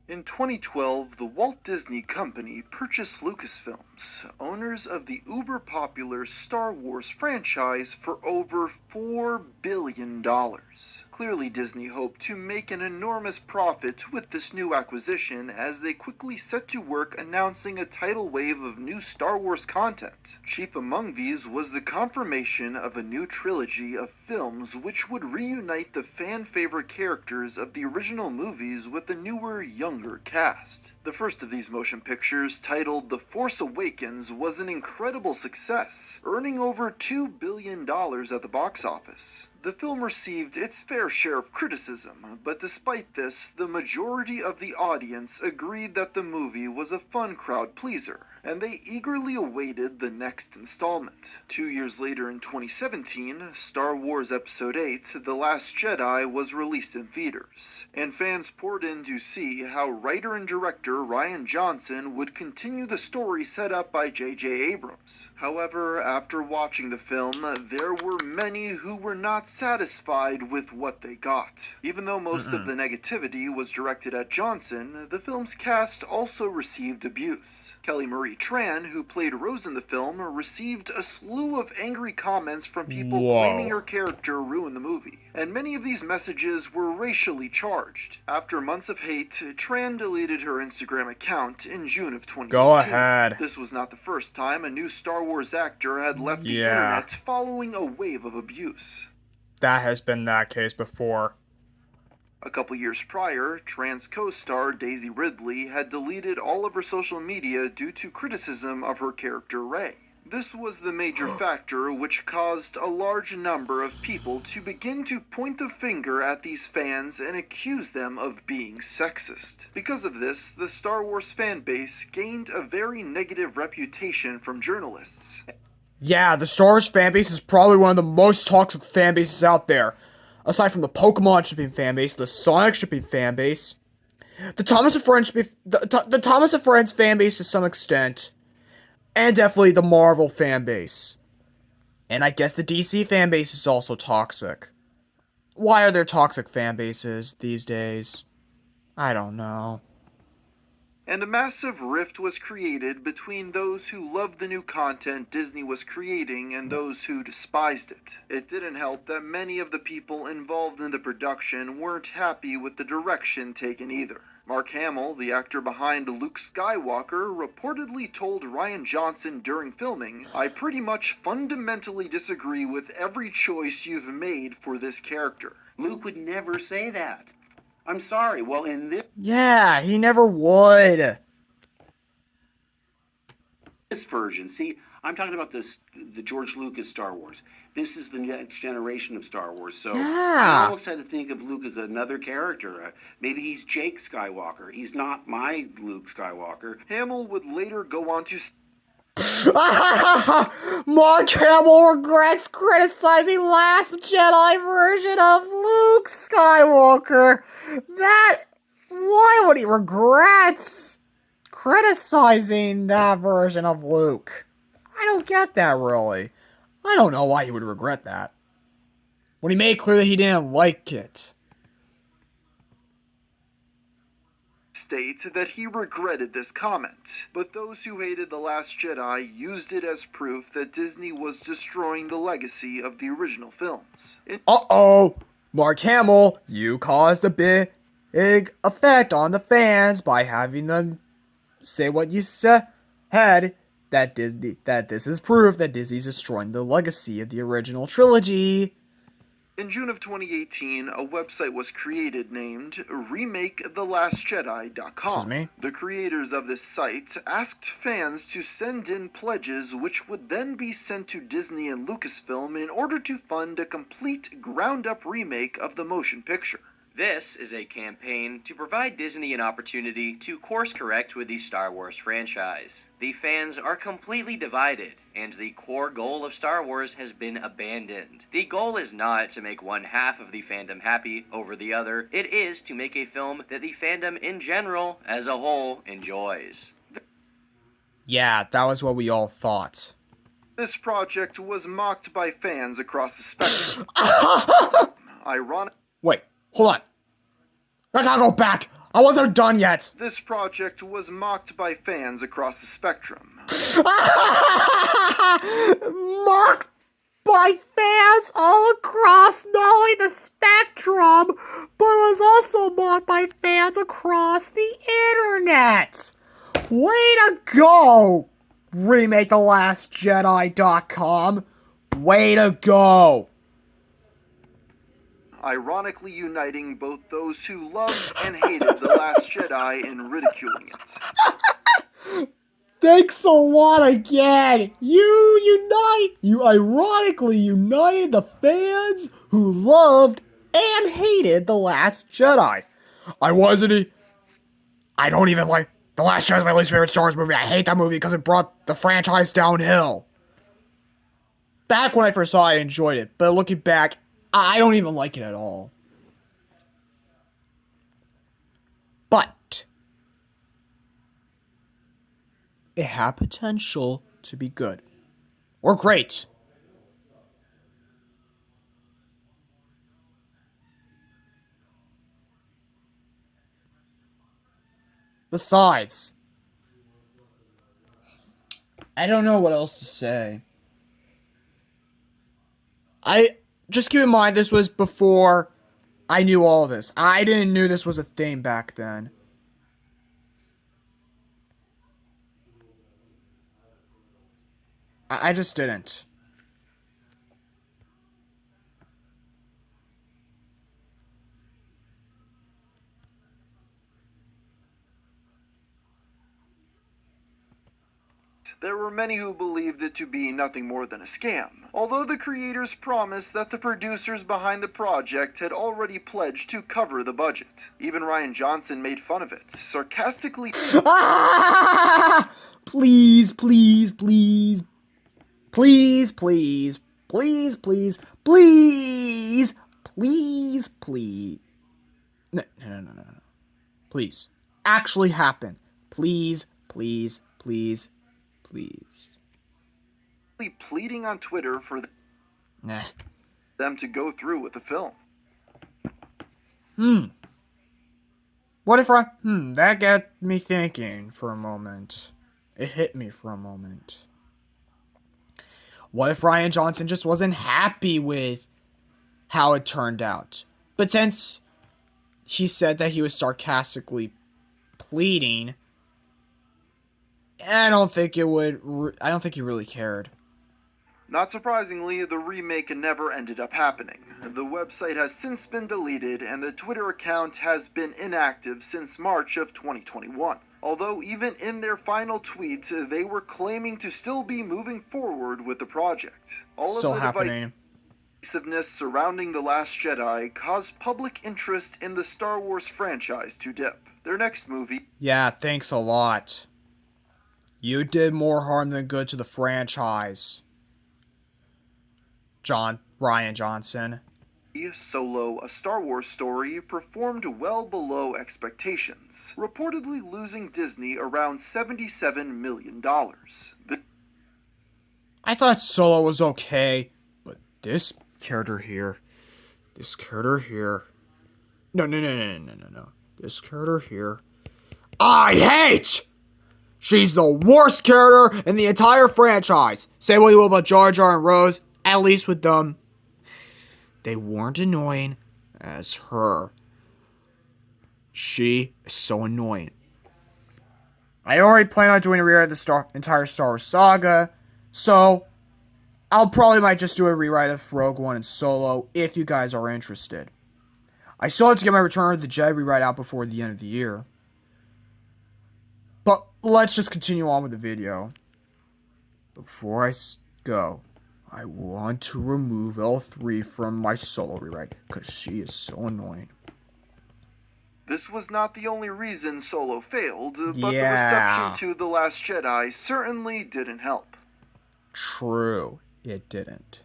In 2012, the Walt Disney Company purchased Lucasfilms, owners of the uber-popular Star Wars franchise, for over $4 billion. Clearly, Disney hoped to make an enormous profit with this new acquisition as they quickly set to work announcing a tidal wave of new Star Wars content. Chief among these was the confirmation of a new trilogy of films which would reunite the fan-favorite characters of the original movies with a newer, younger cast. The first of these motion pictures, titled The Force Awakens, was an incredible success, earning over $2 billion at the box office. The film received its fair share of criticism, but despite this, the majority of the audience agreed that the movie was a fun crowd pleaser, and they eagerly awaited the next installment. 2 years later in 2017, Star Wars Episode 8, The Last Jedi, was released in theaters, and fans poured in to see how writer and director Rian Johnson would continue the story set up by J.J. Abrams. However, after watching the film, there were many who were not satisfied with what they got. Even though most of the negativity was directed at Johnson, the film's cast also received abuse. Kelly Marie Tran, who played Rose in the film, received a slew of angry comments from people claiming her character ruined the movie, and many of these messages were racially charged. After months of hate, Tran deleted her Instagram account in June of 2018. Go ahead. This was not the first time a new Star Wars actor had left the Yeah. internet following a wave of abuse. That has been that case before. A couple years prior, Tran's co-star Daisy Ridley had deleted all of her social media due to criticism of her character Rey. This was the major factor which caused a large number of people to begin to point the finger at these fans and accuse them of being sexist. Because of this, the Star Wars fan base gained a very negative reputation from journalists. Yeah, the Star Wars fanbase is probably one of the most toxic fan bases out there. Aside from the Pokemon shipping fanbase, the Sonic shipping fanbase, the Thomas and Friends the Thomas and Friends fanbase to some extent, and definitely the Marvel fanbase. And I guess the DC fanbase is also toxic. Why are there toxic fan bases these days? I don't know. And a massive rift was created between those who loved the new content Disney was creating and those who despised it. It didn't help that many of the people involved in the production weren't happy with the direction taken either. Mark Hamill, the actor behind Luke Skywalker, reportedly told Rian Johnson during filming, "I pretty much fundamentally disagree with every choice you've made for this character." Luke would never say that. I'm sorry. Well, in Yeah, he never would. this version, see, I'm talking about the George Lucas Star Wars. This is the next generation of Star Wars, so I Yeah. almost had to think of Luke as another character. Maybe he's Jake Skywalker. He's not my Luke Skywalker. Hamill would later go on to Mark Hamill regrets criticizing Last Jedi version of Luke Skywalker. Why would he regret criticizing that version of Luke? I don't get that, really. I don't know why he would regret that. When he made clear that he didn't like it. state that he regretted this comment, but those who hated The Last Jedi used it as proof that Disney was destroying the legacy of the original films. Uh-oh! Mark Hamill, you caused a big effect on the fans by having them say what you said, that this is proof that Disney's destroying the legacy of the original trilogy. In June of 2018, a website was created named RemakeTheLastJedi.com. Excuse me? The creators of this site asked fans to send in pledges which would then be sent to Disney and Lucasfilm in order to fund a complete ground-up remake of the motion picture. This is a campaign to provide Disney an opportunity to course correct with the Star Wars franchise. The fans are completely divided, and the core goal of Star Wars has been abandoned. The goal is not to make one half of the fandom happy over the other, it is to make a film that the fandom in general, as a whole, enjoys. Yeah, that was what we all thought. This project was mocked by fans across the spectrum. Ironic. Wait, hold on. I gotta go back. I wasn't done yet. This project was mocked by fans across the spectrum. Mocked by fans all across not only the spectrum, but was also mocked by fans across the internet. Way to go, RemakeTheLastJedi.com. Way to go. Ironically uniting both those who loved and hated The Last Jedi in ridiculing it. Thanks a lot again. You ironically united the fans who loved and hated The Last Jedi. I don't even like The Last Jedi is my least favorite Star Wars movie. I hate that movie because it brought the franchise downhill. Back when I first saw it, I enjoyed it, but looking back, I don't even like it at all. But it had potential to be good. Or great. Besides, I don't know what else to say. Just keep in mind this was before I knew all this. I didn't know this was a thing back then. I just didn't. There were many who believed it to be nothing more than a scam, although the creators promised that the producers behind the project had already pledged to cover the budget. Even Rian Johnson made fun of it, sarcastically Please, please, please. Please, please. Please, please. Please. Please, please. No. Please. Actually happen. Please, please, please, please. pleading on Twitter for them to go through with the film. What if that got me thinking for a moment. It hit me for a moment. What if Rian Johnson just wasn't happy with how it turned out? But since he said that he was sarcastically pleading, I don't think he really cared. Not surprisingly, the remake never ended up happening. The website has since been deleted, and the Twitter account has been inactive since March of 2021. Although even in their final tweet, they were claiming to still be moving forward with the project. All Still of the happening. divisiveness surrounding The Last Jedi caused public interest in the Star Wars franchise to dip. Their next movie, Yeah, thanks a lot. You did more harm than good to the franchise, Rian Johnson. Solo, A Star Wars Story, performed well below expectations, reportedly losing Disney around $77 million. I thought Solo was okay, but this character here. No. This character here. I hate! She's the worst character in the entire franchise. Say what you will about Jar Jar and Rose, at least with them, they weren't annoying as her. She is so annoying. I already plan on doing a rewrite of the entire Star Wars saga, so I'll probably might just do a rewrite of Rogue One and Solo if you guys are interested. I still have to get my Return of the Jedi rewrite out before the end of the year. But let's just continue on with the video. Before I go, I want to remove L3 from my Solo rewrite, because she is so annoying. This was not the only reason Solo failed, but Yeah. the reception to The Last Jedi certainly didn't help. True, it didn't.